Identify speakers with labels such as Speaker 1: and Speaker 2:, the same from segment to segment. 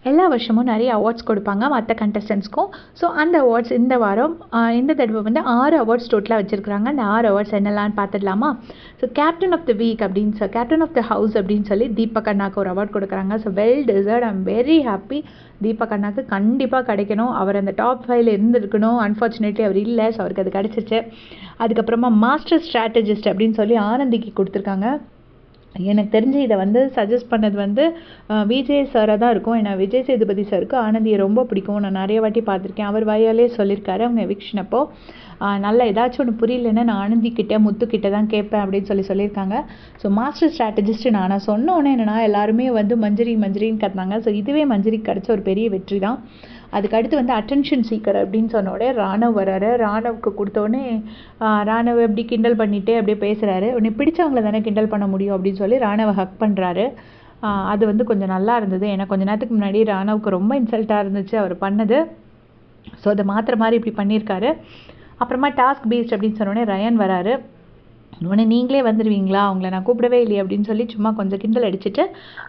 Speaker 1: எல்லா வருஷமும் நிறைய அவார்ட்ஸ் கொடுப்பாங்க மற்ற கண்டஸ்டன்ஸ்க்கும். ஸோ அந்த அவார்ட்ஸ் இந்த வாரம் இந்த தடவை வந்து 6 அவார்ட்ஸ் டோட்டலாக வச்சுருக்குறாங்க. அந்த 6 அவார்ட்ஸ் என்னெல்லாம்னு பார்த்துடலாமா? So captain of the week அப்படின்னு கேப்டன் ஆஃப் த ஹவுஸ் அப்படின்னு சொல்லி தீபக் அண்ணாக்கு ஒரு அவார்ட் கொடுக்குறாங்க. So well deserved. I am very happy. Deepak அண்ணாக்கு கண்டிப்பாக கிடைக்கணும். அவர் அந்த டாப் 5ல் இருந்திருக்கணும். அன்ஃபார்ச்சுனேட்லி அவர் இல்லை. ஸோ அவருக்கு அது கிடச்சிச்சு. அதுக்கப்புறமா மாஸ்டர் ஸ்ட்ராட்டஜிஸ்ட் அப்படின்னு சொல்லி ஆனந்திக்கு கொடுத்துருக்காங்க. எனக்கு தெரிஞ்சு இதை வந்து சஜஸ்ட் பண்ணது வந்து விஜய் சாராக தான் இருக்கும். ஏன்னா விஜய் சேதுபதி சாருக்கு ஆனந்தியை ரொம்ப பிடிக்கும். நான் நிறைய வாட்டி பார்த்துருக்கேன். அவர் வாயாலே சொல்லியிருக்காரு அவங்க எவிக்ஷன் அப்போ நல்லா ஏதாச்சும் ஒன்று புரியலன்னா நான் ஆனந்திக்கிட்ட முத்துக்கிட்ட தான் கேட்பேன் அப்படின்னு சொல்லியிருக்காங்க. ஸோ மாஸ்டர் ஸ்ட்ராட்டஜிஸ்ட் நான் சொன்னோன்னே என்னென்னா எல்லாருமே வந்து மஞ்சரின்னு கத்துனாங்க. ஸோ இதுவே மஞ்சரிக்கு கிடச்ச ஒரு பெரிய வெற்றி தான். அதுக்கு அடுத்து வந்து அட்டென்ஷன் சீக்கர் அப்படின்னு சொன்னோடனே ராணவ் வராரு. ராணவுக்கு கொடுத்தோடனே ராணவ் எப்படி கிண்டல் பண்ணிகிட்டே அப்படியே பேசுகிறாரு. உன்னை பிடிச்சவங்கள தானே கிண்டல் பண்ண முடியும் அப்படின்னு சொல்லி ராணவை ஹக் பண்ணுறாரு. அது வந்து கொஞ்சம் நல்லா இருந்தது. ஏன்னா கொஞ்ச நேரத்துக்கு முன்னாடி ராணவுக்கு ரொம்ப இன்சல்ட்டாக இருந்துச்சு அவர் பண்ணது. ஸோ அதை மாற்றுற மாதிரி இப்படி பண்ணியிருக்காரு. அப்புறமா டாஸ்க் பேஸ்ட் அப்படின்னு சொன்னோடனே ரயன் வராரு. உடனே நீங்களே வந்துடுவீங்களா, அவங்கள நான் கூப்பிடவே இல்லையே அப்படின்னு சொல்லி சும்மா கொஞ்சம் கிண்டல் அடிச்சுட்டு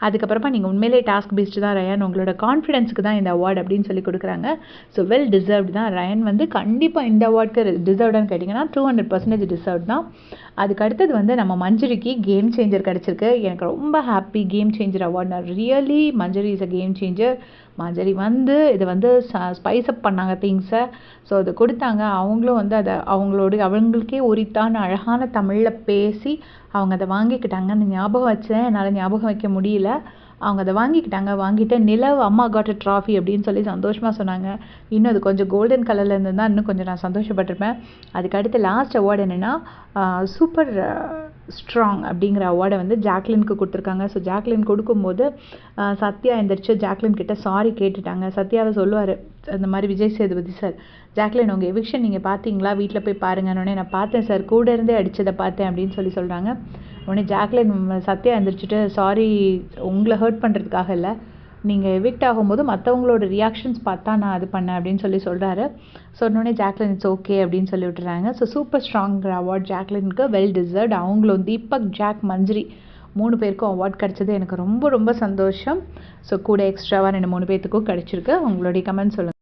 Speaker 1: அதுக்கப்புறமா நீங்கள் உண்மையிலே டாஸ்க் பேஸ்டு தான் ரயன், உங்களோட கான்ஃபிடென்ஸுக்கு தான் இந்த அவார்டு அப்படின்னு சொல்லி கொடுக்குறாங்க. ஸோ வெல் டிசர்வ்டு தான். ரயன் வந்து கண்டிப்பாக இந்த அவார்டுக்கு டிசர்வ்டான்னு கேட்டிங்கன்னா 200% டிசர்வ் தான். அதுக்கு அடுத்தது வந்து நம்ம மஞ்சரிக்கு கேம் சேஞ்சர் கிடச்சிருக்கு. எனக்கு ரொம்ப ஹாப்பி. Game changer award. நான் really Manjari is a game changer. Manjari வந்து இதை வந்து ஸ்பைஸ் அப் பண்ணாங்க திங்ஸை. ஸோ அதை கொடுத்தாங்க. அவங்களும் வந்து அதை அவங்களுக்கே உரித்தான அழகான தமிழில் பேசி அவங்க அதை வாங்கிக்கிட்டாங்க. அந்த ஞாபகம் வச்சேன், என்னால் ஞாபகம் வைக்க முடியல. அவங்க அதை வாங்கிட்டு நிலவு அம்மா காட் ட்ராஃபி அப்படின்னு சொல்லி சந்தோஷமாக சொன்னாங்க. இன்னும் அது கொஞ்சம் கோல்டன் கலரில் இருந்ததுன்னா இன்னும் கொஞ்சம் நான் சந்தோஷப்பட்டிருப்பேன். அதுக்கு அடுத்து லாஸ்ட் அவார்டு என்னென்னா சூப்பர் ஸ்ட்ராங் அப்படிங்கிற அவார்டை வந்து ஜாக்லினுக்கு கொடுத்துருக்காங்க. ஸோ ஜாக்லின் கொடுக்கும்போது சத்யா எந்திரிச்சு ஜாக்லின் கிட்ட சாரி கேட்டுட்டாங்க. சத்யாவை சொல்லுவார் அந்த மாதிரி விஜய் சேதுபதி சார், ஜாக்லின் உங்கள் எவிக்ஷன் நீங்கள் பார்த்தீங்களா, வீட்டில் போய் பாருங்கன்னொடனே நான் பார்த்தேன் சார், கூட இருந்தே அடித்ததை பார்த்தேன் அப்படின்னு சொல்கிறாங்க. உடனே ஜாக்லின் சத்யா எந்திரிச்சிட்டு சாரி உங்களை ஹர்ட் பண்ணுறதுக்காக இல்லை, நீங்கள் எவிக்ட் ஆகும்போது மற்றவங்களோட ரியாக்ஷன்ஸ் பார்த்தா நான் அது பண்ணேன் அப்படின்னு சொல்கிறாரு. சொன்னோடனே ஜாக்லின் இட்ஸ் ஓகே அப்படின்னு சொல்லி விட்டுறாங்க. ஸோ சூப்பர் ஸ்ட்ராங் அவார்ட் ஜாக்லினுக்கு வெல் டிசர்வ்ட். அவங்களும் தீபக், ஜாக், மஞ்சரி 3 பேருக்கும் அவார்ட் கிடச்சது எனக்கு ரொம்ப ரொம்ப சந்தோஷம். ஸோ கூட எக்ஸ்ட்ராவாக 2-3 பேர்த்துக்கும் கிடச்சிருக்கு. உங்களுடைய கமெண்ட் சொல்லுங்கள்.